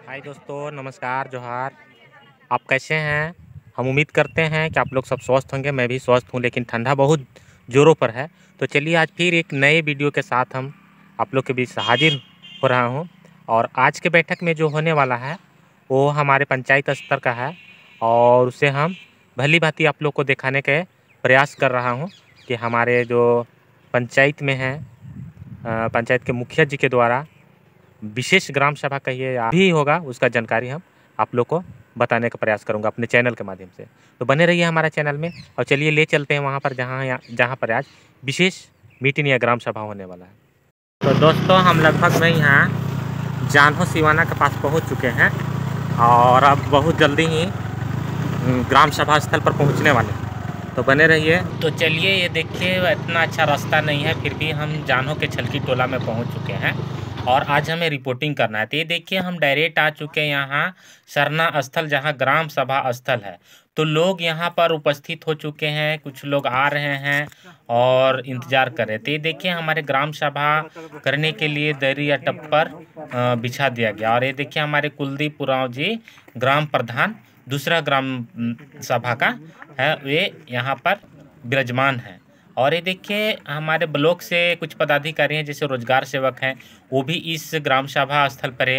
हाय दोस्तों, नमस्कार, जोहार। आप कैसे हैं? हम उम्मीद करते हैं कि आप लोग सब स्वस्थ होंगे। मैं भी स्वस्थ हूँ, लेकिन ठंडा बहुत ज़ोरों पर है। तो चलिए आज फिर एक नए वीडियो के साथ हम आप लोग के बीच हाजिर हो रहा हूँ। और आज के बैठक में जो होने वाला है वो हमारे पंचायत स्तर का है, और उसे हम भली भांति आप लोग को दिखाने के प्रयास कर रहा हूँ कि हमारे जो पंचायत में हैं, पंचायत के मुखिया जी के द्वारा विशेष ग्राम सभा कहिए या भी होगा, उसका जानकारी हम आप लोग को बताने का प्रयास करूंगा अपने चैनल के माध्यम से। तो बने रहिए हमारे चैनल में, और चलिए ले चलते हैं वहां पर जहां पर आज विशेष मीटिंग या ग्राम सभा होने वाला है। तो दोस्तों, हम लगभग में यहाँ जानहो सिवाना के पास पहुँच चुके हैं, और अब बहुत जल्दी ही ग्राम सभा स्थल पर पहुँचने वाले हैं। तो बने रहिए। तो चलिए, ये देखिए, इतना अच्छा रास्ता नहीं है, फिर भी हम जानहो के छलकी टोला में पहुँच चुके हैं और आज हमें रिपोर्टिंग करना है। तो ये देखिए, हम डायरेक्ट आ चुके हैं यहाँ सरना स्थल, जहाँ ग्राम सभा स्थल है। तो लोग यहाँ पर उपस्थित हो चुके हैं, कुछ लोग आ रहे हैं और इंतजार कर रहे थे। ये देखिए, हमारे ग्राम सभा करने के लिए दरी या टप्पर बिछा दिया गया। और ये देखिए, हमारे कुलदीप उरांव जी ग्राम प्रधान दूसरा ग्राम सभा का है, वे यहाँ पर विराजमान हैं। और ये देखिए, हमारे ब्लॉक से कुछ पदाधिकारी हैं, जैसे रोजगार सेवक हैं, वो भी इस ग्राम सभा स्थल पर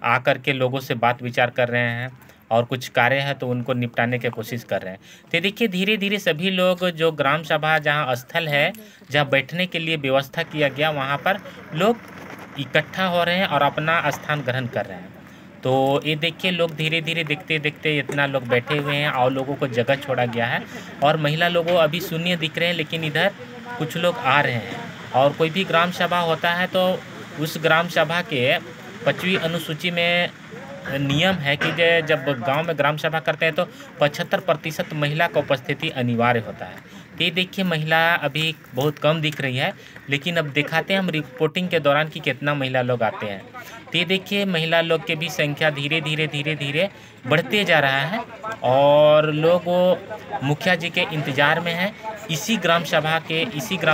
आकर के लोगों से बात विचार कर रहे हैं, और कुछ कार्य है तो उनको निपटाने की कोशिश कर रहे हैं। तो देखिए, धीरे धीरे सभी लोग जो ग्राम सभा जहाँ स्थल है, जहाँ बैठने के लिए व्यवस्था किया गया, वहाँ पर लोग इकट्ठा हो रहे हैं और अपना स्थान ग्रहण कर रहे हैं। तो ये देखिए, लोग धीरे धीरे देखते देखते इतना लोग बैठे हुए हैं और लोगों को जगह छोड़ा गया है। और महिला लोगों अभी शून्य दिख रहे हैं, लेकिन इधर कुछ लोग आ रहे हैं। और कोई भी ग्राम सभा होता है तो उस ग्राम सभा के 5वीं अनुसूची में नियम है कि जब गांव में ग्राम सभा करते हैं तो 75% महिला का उपस्थिति अनिवार्य होता है। तो ये देखिए, महिला अभी बहुत कम दिख रही है, लेकिन अब दिखाते हैं हम रिपोर्टिंग के दौरान कि कितना महिला लोग आते हैं। तो ये देखिए, महिला लोग के भी संख्या धीरे धीरे बढ़ते जा रहा है, और लोग मुखिया जी के इंतज़ार में हैं। इसी ग्राम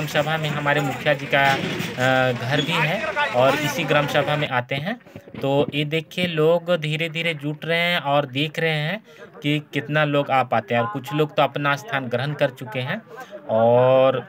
सभा में हमारे मुखिया जी का घर भी है, और इसी ग्राम सभा में आते हैं। तो ये देखिए, लोग धीरे धीरे जुट रहे हैं और देख रहे हैं कि कितना लोग आ पाते हैं। और कुछ लोग तो अपना स्थान ग्रहण कर चुके हैं, और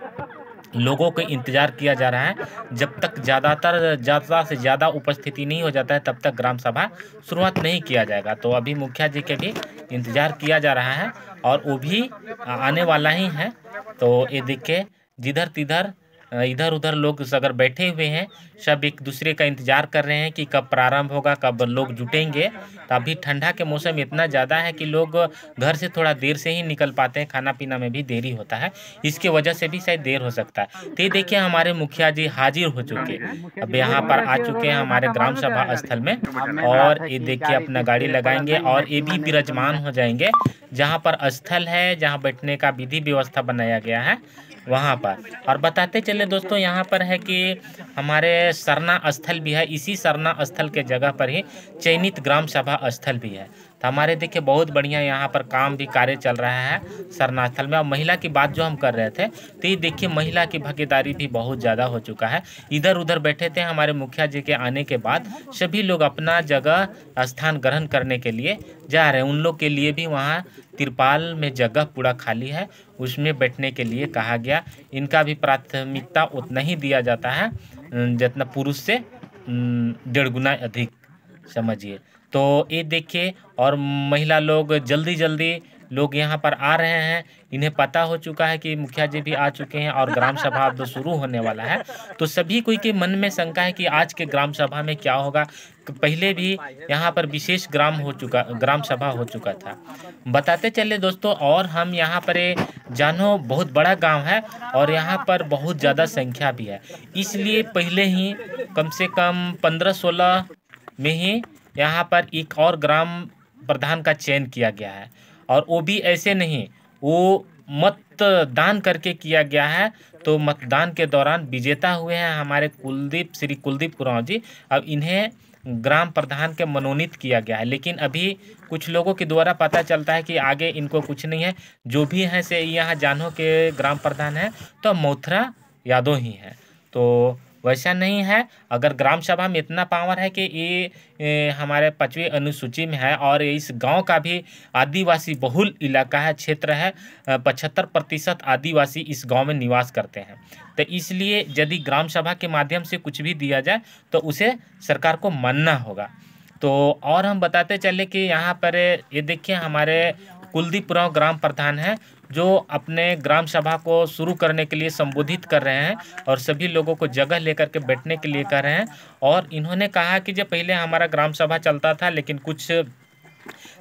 लोगों को इंतज़ार किया जा रहा है। जब तक ज़्यादा से ज़्यादा उपस्थिति नहीं हो जाता है, तब तक ग्राम सभा शुरुआत नहीं किया जाएगा। तो अभी मुखिया जी के भी इंतज़ार किया जा रहा है, और वो भी आने वाला ही है। तो ये देखिए, जिधर तिधर इधर उधर लोग अगर बैठे हुए हैं, सब एक दूसरे का इंतज़ार कर रहे हैं कि कब प्रारंभ होगा, कब लोग जुटेंगे। तो अभी ठंडा के मौसम इतना ज़्यादा है कि लोग घर से थोड़ा देर से ही निकल पाते हैं, खाना पीना में भी देरी होता है, इसके वजह से भी शायद देर हो सकता है। तो ये देखिए, हमारे मुखिया जी हाजिर हो चुके, अब यहाँ पर आ चुके हैं हमारे ग्राम सभा स्थल में। और ये देखिए, अपना गाड़ी लगाएंगे और ये भी विराजमान हो जाएंगे जहाँ पर स्थल है, जहाँ बैठने का विधि व्यवस्था बनाया गया है वहाँ पर। और बताते चले दोस्तों, यहाँ पर है कि हमारे सरना स्थल भी है। इसी सरना स्थल के जगह पर ही चयनित ग्राम सभा स्थल भी है। तो हमारे देखिए, बहुत बढ़िया यहाँ पर काम भी कार्य चल रहा है सरना स्थल में। और महिला की बात जो हम कर रहे थे, तो ये देखिए, महिला की भागीदारी भी बहुत ज़्यादा हो चुका है। इधर उधर बैठे थे, हमारे मुखिया जी के आने के बाद सभी लोग अपना जगह स्थान ग्रहण करने के लिए जा रहे हैं। उन लोग के लिए भी वहाँ तिरपाल में जगह पूरा खाली है, उसमें बैठने के लिए कहा गया। इनका भी प्राथमिकता उतना ही दिया जाता है जितना पुरुष से 1.5 गुना अधिक, समझिए। तो ये देखिए, और महिला लोग जल्दी लोग यहाँ पर आ रहे हैं। इन्हें पता हो चुका है कि मुखिया जी भी आ चुके हैं और ग्राम सभा अब तो शुरू होने वाला है। तो सभी कोई के मन में शंका है कि आज के ग्राम सभा में क्या होगा। पहले भी यहाँ पर विशेष ग्राम सभा हो चुका था। बताते चले दोस्तों, और हम यहाँ पर जानो बहुत बड़ा गांव है, और यहाँ पर बहुत ज़्यादा संख्या भी है, इसलिए पहले ही कम से कम 15-16 में ही यहाँ पर एक और ग्राम प्रधान का चयन किया गया है। और वो भी ऐसे नहीं, वो मतदान करके किया गया है। तो मतदान के दौरान विजेता हुए हैं हमारे श्री कुलदीप उरांव जी। अब इन्हें ग्राम प्रधान के मनोनीत किया गया है, लेकिन अभी कुछ लोगों के द्वारा पता चलता है कि आगे इनको कुछ नहीं है। जो भी हैं से यहाँ जानहो के ग्राम प्रधान हैं तो मौथरा यादव ही हैं। तो वैसा नहीं है। अगर ग्राम सभा में इतना पावर है कि ये हमारे 5वीं अनुसूची में है और इस गांव का भी आदिवासी बहुल इलाका है, क्षेत्र है, 75% आदिवासी इस गांव में निवास करते हैं। तो इसलिए यदि ग्राम सभा के माध्यम से कुछ भी दिया जाए तो उसे सरकार को मानना होगा। तो और हम बताते चले कि यहाँ पर ये देखिए हमारे कुलदीप उरांव ग्राम प्रधान हैं, जो अपने ग्राम सभा को शुरू करने के लिए संबोधित कर रहे हैं और सभी लोगों को जगह लेकर के बैठने के लिए कह रहे हैं। और इन्होंने कहा कि जब पहले हमारा ग्राम सभा चलता था लेकिन कुछ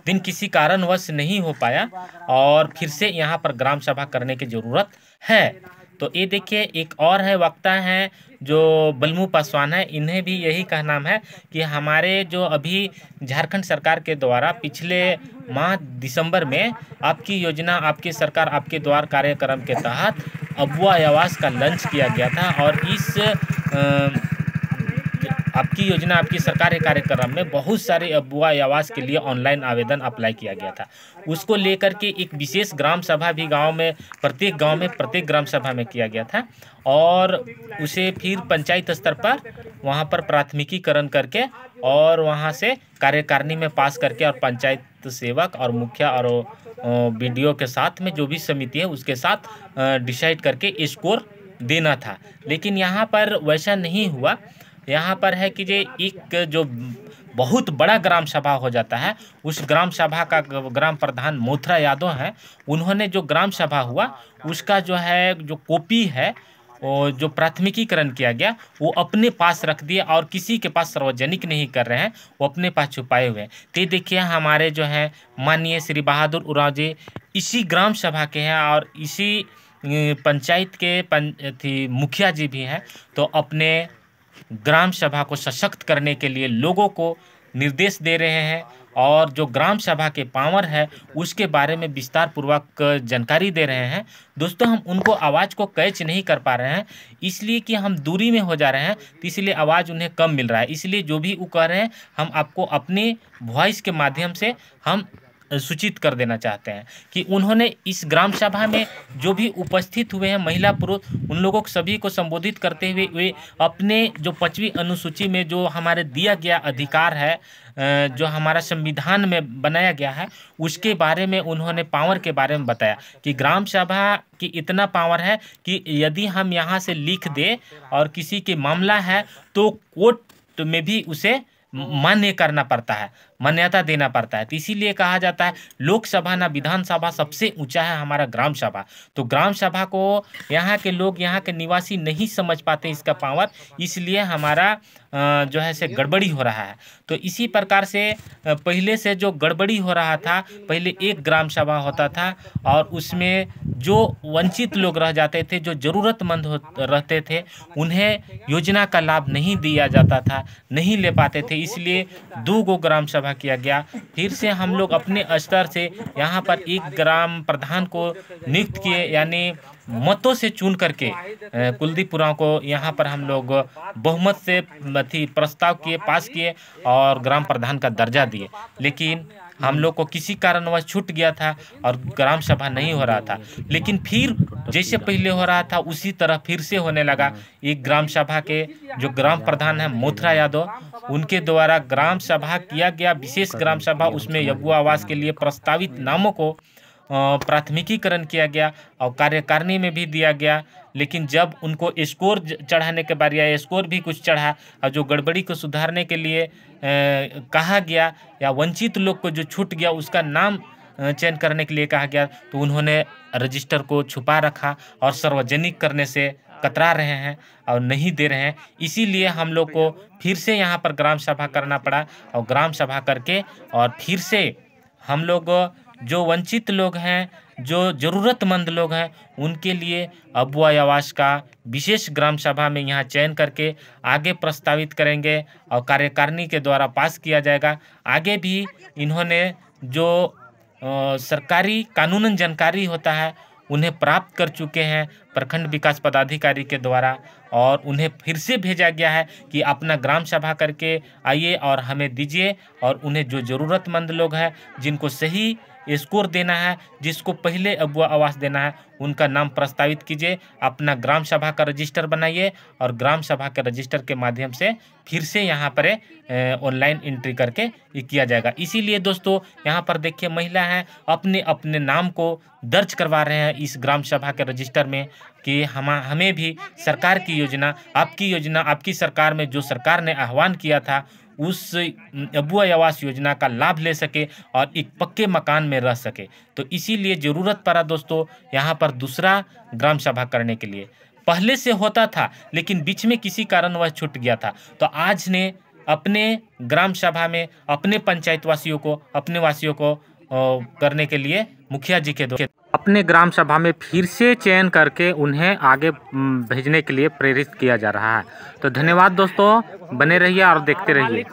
दिन किसी कारणवश नहीं हो पाया और फिर से यहाँ पर ग्राम सभा करने की ज़रूरत है। तो ये देखिए एक और है वक्ता हैं जो बलमू पासवान है, इन्हें भी यही कहना है कि हमारे जो अभी झारखंड सरकार के द्वारा पिछले माह दिसंबर में आपकी योजना आपकी सरकार आपके द्वार कार्यक्रम के तहत अबुआ आवास का लॉन्च किया गया था और इस आपकी योजना आपकी सरकार के कार्यक्रम में बहुत सारे अबुआ आवास के लिए ऑनलाइन आवेदन अप्लाई किया गया था। उसको लेकर के एक विशेष ग्राम सभा भी गांव में प्रत्येक ग्राम सभा में किया गया था और उसे फिर पंचायत स्तर पर वहां पर प्राथमिकीकरण करके और वहां से कार्यकारिणी में पास करके और पंचायत सेवक और मुखिया और बीडीओ के साथ में जो भी समिति है उसके साथ डिसाइड करके स्कोर देना था। लेकिन यहाँ पर वैसा नहीं हुआ। यहाँ पर है कि एक जो बहुत बड़ा ग्राम सभा हो जाता है, उस ग्राम सभा का ग्राम प्रधान मोथरा यादव हैं, उन्होंने जो ग्राम सभा हुआ उसका जो है जो कॉपी है वो जो प्राथमिकीकरण किया गया वो अपने पास रख दिया और किसी के पास सार्वजनिक नहीं कर रहे हैं, वो अपने पास छुपाए हुए हैं। तो देखिए हमारे जो है माननीय श्री बहादुर उरांव जी इसी ग्राम सभा के हैं और इसी पंचायत के मुखिया जी भी हैं। तो अपने ग्राम सभा को सशक्त करने के लिए लोगों को निर्देश दे रहे हैं और जो ग्राम सभा के पावर है उसके बारे में विस्तार पूर्वक जानकारी दे रहे हैं। दोस्तों हम उनको आवाज़ को कैच नहीं कर पा रहे हैं इसलिए कि हम दूरी में हो जा रहे हैं, तो इसलिए आवाज़ उन्हें कम मिल रहा है। इसलिए जो भी वो कह रहे हैं हम आपको अपनी वॉइस के माध्यम से हम सूचित कर देना चाहते हैं कि उन्होंने इस ग्राम सभा में जो भी उपस्थित हुए हैं महिला पुरुष उन लोगों को सभी को संबोधित करते हुए वे अपने जो 5वीं अनुसूची में जो हमारे दिया गया अधिकार है जो हमारा संविधान में बनाया गया है उसके बारे में उन्होंने पावर के बारे में बताया कि ग्राम सभा की इतना पावर है कि यदि हम यहाँ से लिख दें और किसी के मामला है तो कोर्ट में भी उसे मान्य करना पड़ता है, मान्यता देना पड़ता है। तो इसीलिए कहा जाता है लोकसभा ना विधानसभा सबसे ऊंचा है हमारा ग्राम सभा। तो ग्राम सभा को यहाँ के लोग यहाँ के निवासी नहीं समझ पाते इसका पावर, इसलिए हमारा जो है से गड़बड़ी हो रहा है। तो इसी प्रकार से पहले से जो गड़बड़ी हो रहा था, पहले एक ग्राम सभा होता था और उसमें जो वंचित लोग रह जाते थे, जो ज़रूरतमंद रहते थे, उन्हें योजना का लाभ नहीं दिया जाता था, नहीं ले पाते थे। इसलिए 2 गो ग्राम सभा किया गया। फिर से हम लोग अपने स्तर से यहाँ पर एक ग्राम प्रधान को नियुक्त किए, यानी मतों से चुन करके कुलदीप उरांव को यहाँ पर हम लोग बहुमत से प्रस्ताव किए, पास किए और ग्राम प्रधान का दर्जा दिए। लेकिन हम लोग को किसी कारणवश छूट गया था और ग्राम सभा नहीं हो रहा था। लेकिन फिर जैसे पहले हो रहा था उसी तरह फिर से होने लगा। एक ग्राम सभा के जो ग्राम प्रधान है मोथरा यादव, उनके द्वारा ग्राम सभा किया गया, विशेष ग्राम सभा, उसमें अबुआ आवास के लिए प्रस्तावित नामों को प्राथमिकीकरण किया गया और कार्यकारिणी में भी दिया गया। लेकिन जब उनको स्कोर चढ़ाने के बारे या स्कोर भी कुछ चढ़ा और जो गड़बड़ी को सुधारने के लिए कहा गया या वंचित लोग को जो छूट गया उसका नाम चयन करने के लिए कहा गया, तो उन्होंने रजिस्टर को छुपा रखा और सार्वजनिक करने से कतरा रहे हैं और नहीं दे रहे हैं। इसीलिए हम लोग को फिर से यहाँ पर ग्राम सभा करना पड़ा और ग्राम सभा करके और फिर से हम लोग जो वंचित लोग हैं, जो ज़रूरतमंद लोग हैं, उनके लिए अबुआ आवास का विशेष ग्राम सभा में यहाँ चयन करके आगे प्रस्तावित करेंगे और कार्यकारिणी के द्वारा पास किया जाएगा। आगे भी इन्होंने जो सरकारी कानूनन जानकारी होता है उन्हें प्राप्त कर चुके हैं, प्रखंड विकास पदाधिकारी के द्वारा, और उन्हें फिर से भेजा गया है कि अपना ग्राम सभा करके आइए और हमें दीजिए। और उन्हें जो ज़रूरतमंद लोग हैं, जिनको सही स्कोर देना है, जिसको पहले अबुआ आवास देना है, उनका नाम प्रस्तावित कीजिए, अपना ग्राम सभा का रजिस्टर बनाइए और ग्राम सभा के रजिस्टर के माध्यम से फिर से यहाँ पर ऑनलाइन एंट्री करके ये किया जाएगा। इसीलिए दोस्तों यहाँ पर देखिए महिला हैं अपने अपने नाम को दर्ज करवा रहे हैं इस ग्राम सभा के रजिस्टर में कि हमें भी सरकार की योजना, आपकी सरकार में जो सरकार ने आह्वान किया था उस अबुआ आवास योजना का लाभ ले सके और एक पक्के मकान में रह सके। तो इसीलिए ज़रूरत पड़ा दोस्तों यहाँ पर दूसरा ग्राम सभा करने के लिए। पहले से होता था लेकिन बीच में किसी कारण वह छूट गया था। तो आज ने अपने ग्राम सभा में अपने पंचायत वासियों को, अपने वासियों को करने के लिए मुखिया जी के द्वारा अपने ग्राम सभा में फिर से चयन करके उन्हें आगे भेजने के लिए प्रेरित किया जा रहा है। तो धन्यवाद दोस्तों, बने रहिए और देखते रहिए।